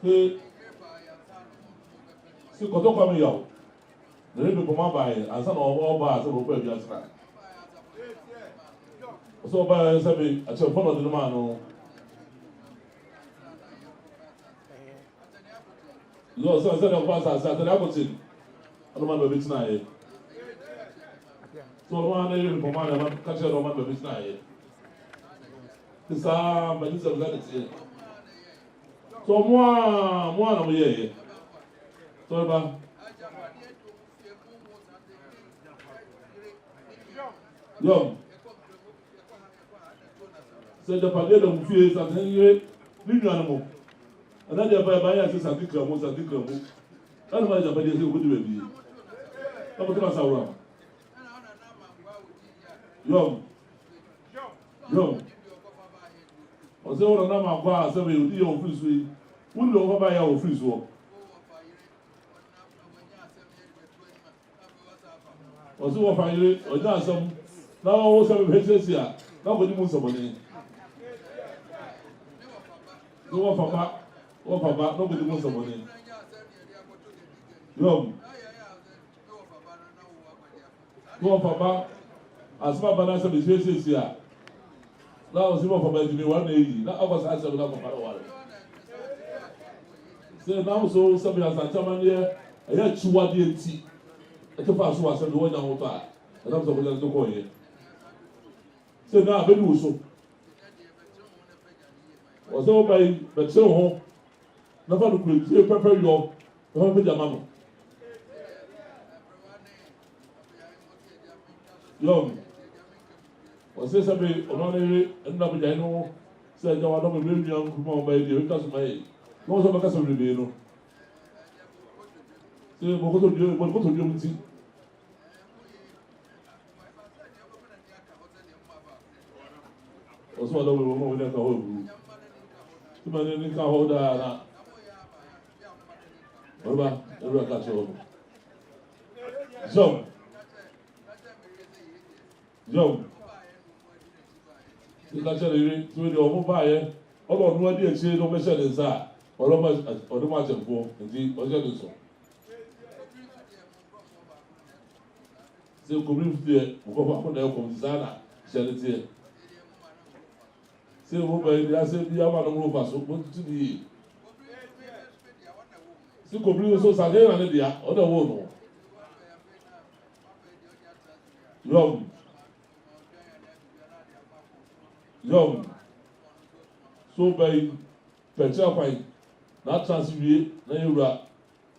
que si koto kwa mi yawo na rebi koma bae ansa na oba ase bo pa bi asra so oba ase bi a che fono de ma no yo so na kwa sa na akotin ano man be tina ye so no na rebi koma na ka che no man be tina ye sa ba ni so za de so mo na mo ye so ba yo se de parler de mon fils ça c'est lui na mo ana de ba ya se ça dit cramo ana ma ja ba de se ko de bi ta mo tama sawra yo o se ora na ma kwa se be odi yo free so wo lo ko ba ya o free so o se wo fa yire o ja asam na wo se be hesesi a na ko ni mu so boni no wo fa ba no ko ni mu so boni yo wo fa ba asma bana se be hesesi a na o se wo fa ba di mi wa na yi na aba sa se na ko fa wa se na so se be asanta man ye ya chiwa de enti e ke fa so ase do nya ho ta na so ko ja so ko ye se na be du so o so ba yi be che ho na fa do ku ti pepe yo na fa be jama no yo o se be o no ne na be ja no se ja wa do be be nyan ku ma ba yi de ka so mai no so ba ka so be no se mo ko to dio mti o so lo wo mo ne ka ho bu ti ma ne ka ho da na o ba ka so yo ti ka chere ri ti we o mo ba ye o lo nu adi e che no me se de sa o lo ma je fo ndi o je de so se community ko fa ko na ko zana charity se mo ba ya se bi ama no mo fa so mo ti di se community so sa de na ne dia o da wo no yom so by pecha kwai na transfer na yura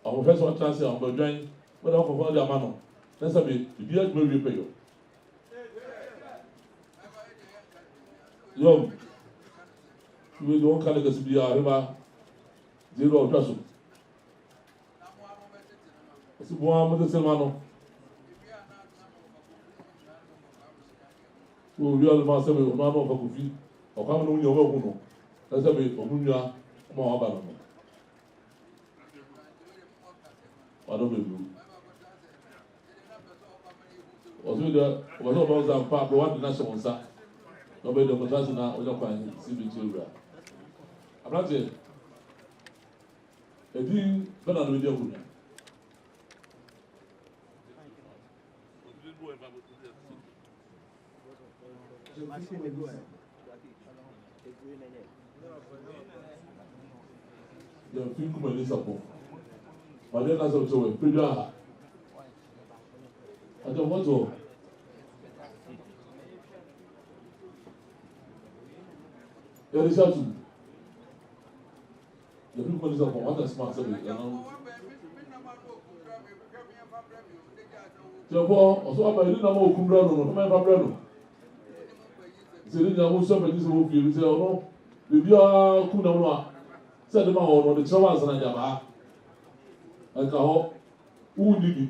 o professor transfer on bodwan we da ko fa dia ma no na sabe bibi a gbe pe yo we do kan ga sibi a riba zero o taso sibo mo de selmano o ri al ma sabe o ma no fa ku fi o ka mo no nyo wa ku no na sabe o mu nwa ma wa ba no wa do be lu ozo da wazo ba za pa ba wa na so nsa no be do kontrasi na o jo kwa si bi chura abrate edi bana no dia ku ya fi kuma ni sapo ba de na so so pe ja ajo moto ya risatu ya fi kuma ni sapo wanda smart sabe ya no Jabo, oso aba ni na mo okumbra no no ma fa bra no. Se ni na mo so ba ni se mo fi se ono bibi a ku na no a se de ma ho no de trawa ansa na jaba. Aka ho u ni bi.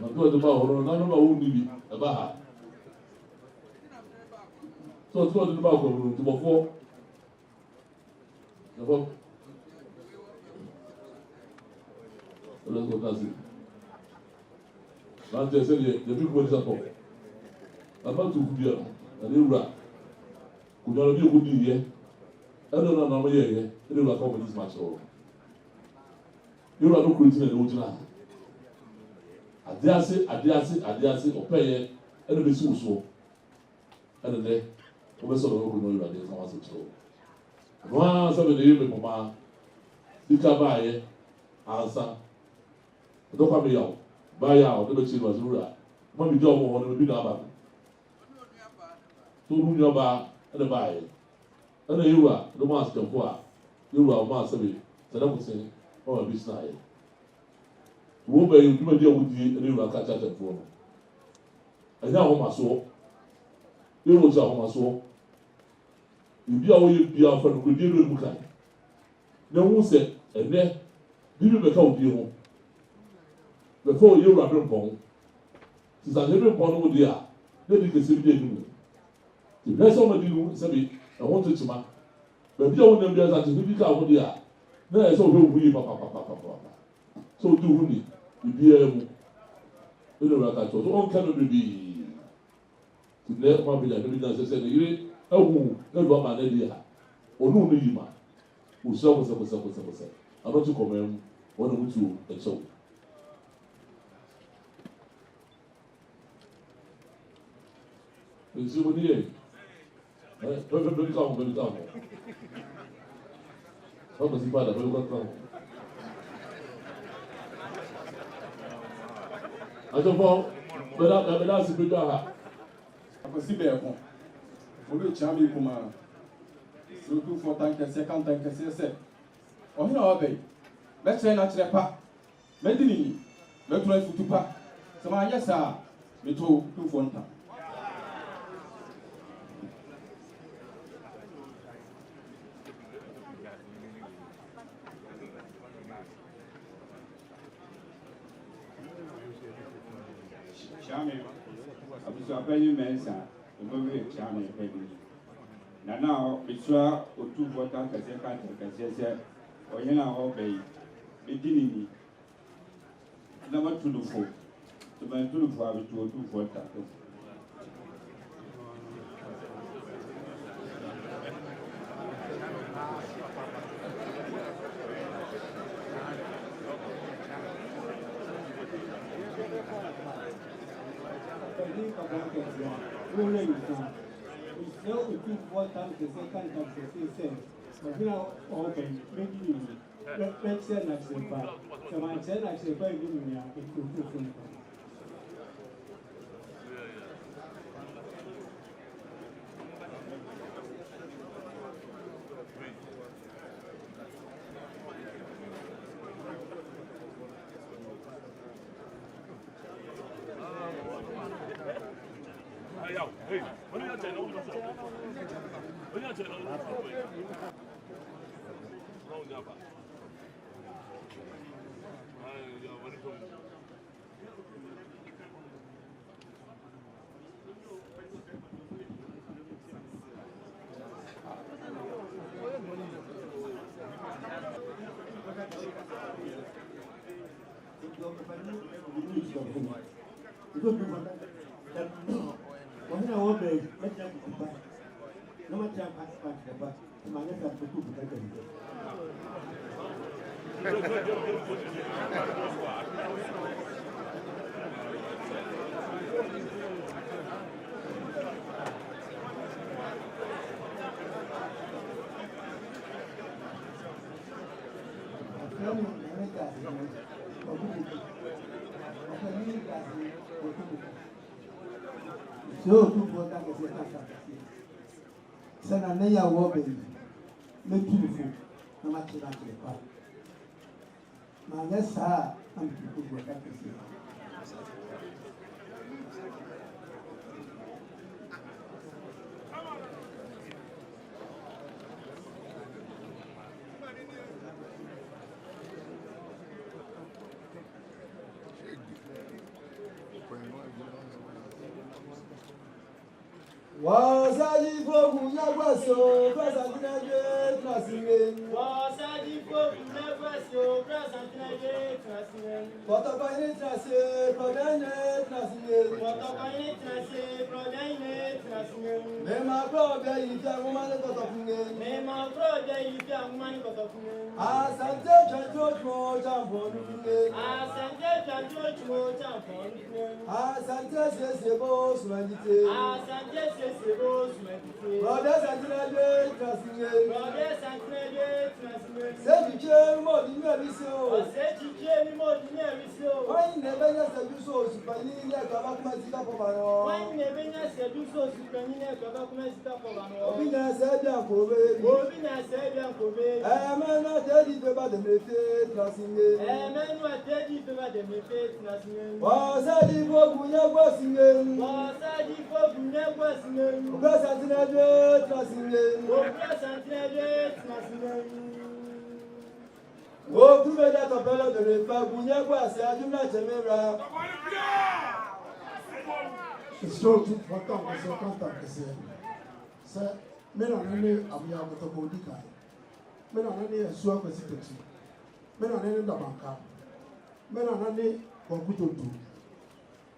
Na to de ma ho no na no ma u ni bi e ba ha. So de ma ko no to bofo. Jabo. Let's go that's it. Nanti saya dia fikir macam apa? Apa tu dia? Ada ura. Kuda lagi kudi dia. ɛno na ɔmo yɛyɛ ɛna ewura ka ɔmo di sima kyerɛ ewura no kuro ti na ɛna ogyina adease ɔpɛyɛ ɛna besi wo soɔ ɛna nɛ ɔbɛsɛ ɔmo kuro na ewura deɛ ɛka wase kyerɛ noa sɛ bɛde yɛ mɛ mɔmaa sika baayɛ ansa ɔdɔkwa mi yaw baayɛ a ɔde bɛkyerɛ no ewura mo mi di ɔmo hɔ no ebi na aba so ɔmo nua baa ɛna baayɛ ɛna ewura no mo asɛmfo a ewura ɔmo asɛbe sɛdɛ mo sɛn ɔmo abi sena ayɛ wɔn bɛyɛ dwumadi a wodie ɛna ewura ka kyerɛ asɛmfoɔ no ɛnyɛ ahomasoɔ ewura kyerɛ ahomasoɔ ebi a wɔyɛ bia afa no kodie no emu kan na ho sɛ ɛnɛ bibi bɛka odie ho bɛka oyɛ ewura bɛ mpɔn sisan ne bɛ mpɔn no mo di a ne di kese bi di anim ìbílẹ̀ sọ ma di nu sẹ́bi ẹ̀wọ̀n tó kyima bẹ̀ẹ̀bi a wọ́n nam bi ẹ̀sán tẹ̀sí bi ká àwọn di a náà ẹ̀sẹ̀ òhwẹ́ òhu yìí papapapapapa sọ o di hu ni ibi ẹ̀ mu ẹ̀na ìwé aka kyerɛ so ɔn ka no bebree ìbílẹ̀ ọmọ abẹ́yà ẹ̀na bi náà sẹ́sẹ́ ní yiri ẹ̀hu ẹ̀dùn ama ẹ̀na di a ọ̀nù ọ̀nù yìí ma òsì ọ̀kọ̀sẹ̀kọ̀sẹ̀kọ̀sẹ̀ anọ́tí kọ̀mọ̀ ẹ̀ mu wọ́n na mu tu ẹ̀kyɛw. Nsi mo ni yɛ. Bɛbi ka ho. Ɔmo si pa da bɛbi ka ho. Atɔfɔ bɛda asi bɛdu aha. Akwasi bɛɛko. Obi kyia mi kuma. Sotufo tankɛseɛ kan tankɛseɛ sɛ. Ɔhene a ɔbɛyi. Bɛkyerɛ n'akyerɛ pa. Mɛdi nini. Mɛtura futu pa. Sɛ maa nyɛ saa. Mɛto tufo nta. Abusu apanyin mɛnsa ɔbɛbi kyame ɛpɛbi nana ɔbɛsua otu bɔta kɛseɛ kanta kɛseɛ sɛ ɔyɛ na ɔbɛ yi bɛdi ne ni na ma tu no fo tuma tu no fo abɛtu otu bɔta So tu bota que se está casi. Sana neya wobe. Me tufu na machira kwa. Ma nessa am tu bota que se. Wasaji fogu nyagwaso prasantinage trasime. Wasaji fogu nyagwaso prasantinage trasime. Potokoine tracé, prodaine tracé. Potokoine tracé, prodaine tracé. Mema probe yifia ngumane kotokunge. Mema probe yifia ngumane kotokunge. Asante chanjochmo champonukunge. Asante chanjochmo champonukunge. Asante sesebo sumandite. Asante sesebo sumandite. Brother Santinade tracé. Brother Santinade tracé. Sejiche mo di mebiso. Sejiche mo di mebiso. Why never seduso supani ya kaba kuma sika popano. Why never seduso supani ya kaba kuma sika popano. Obina sebia kobe. Obina sebia kobe. Mena tedi beba de mefe trasinge. Mena tedi beba de mefe trasinge. Wasadi bogunya gwasinge. Wasadi bogunya gwasinge. Obra Santinade trasinge. Obra Santinade trasinge. O kume da topelo de refa gunya gwasi ajumna chemera. Isro tu fata kese kanta kese. Se mena nene abuya motoko dika. Mena nene esua kwesi techi. Mena nene dabanka. Mena nene konkutotu.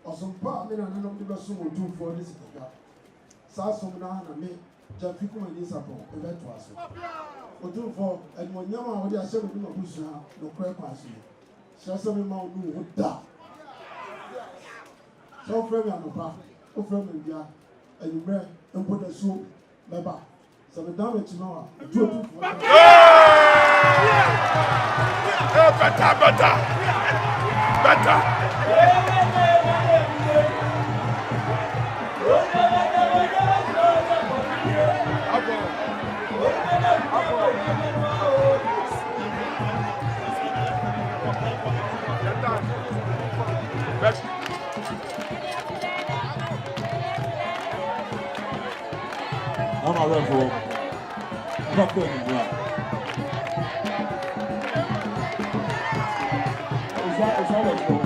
Osumpa mena nene mdiba sumo tu fo ni sikaka. Sa sumna na me jafi kuma ni sapo ebe to aso. Odunfo edmonyama a wode ahyɛ me mabusua no kɔ kwaso. Hyɛ me ma onu ho da. So frɛ me anopa, o frɛ me bia, anwummerɛ mpo da so bɛba. Sɛ me dan m'akyi no a, ɛtu odunfo. Better. I'm not ready for nothing, bro. It's always cool.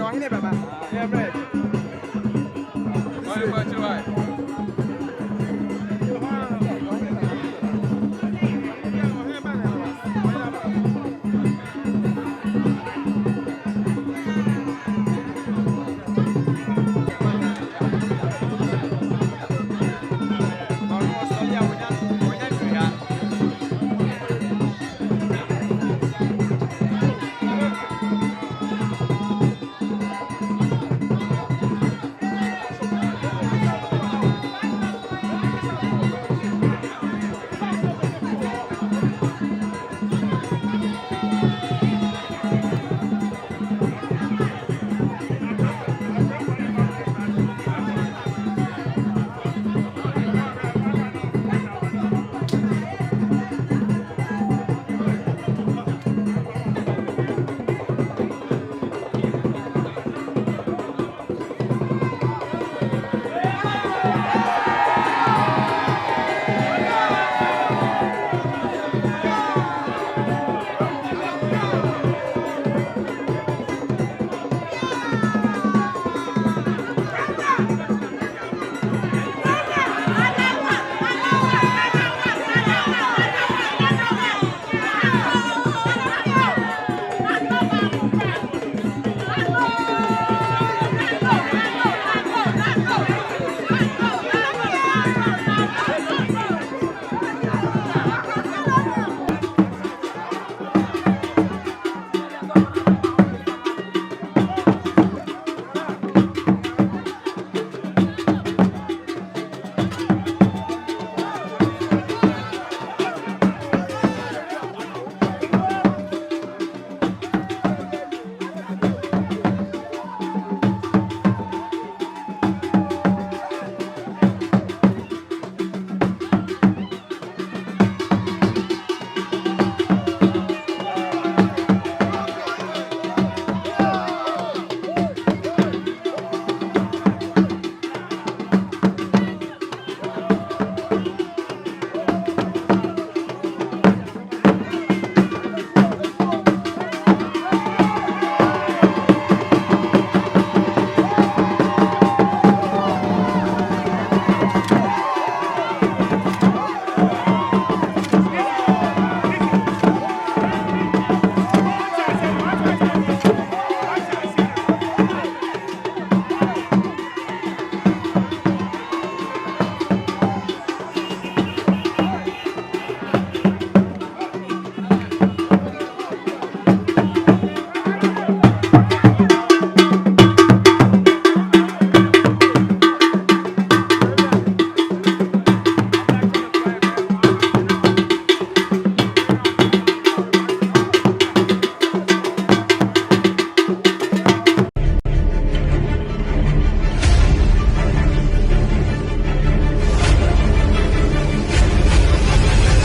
ɔhene baba yɛbrɛ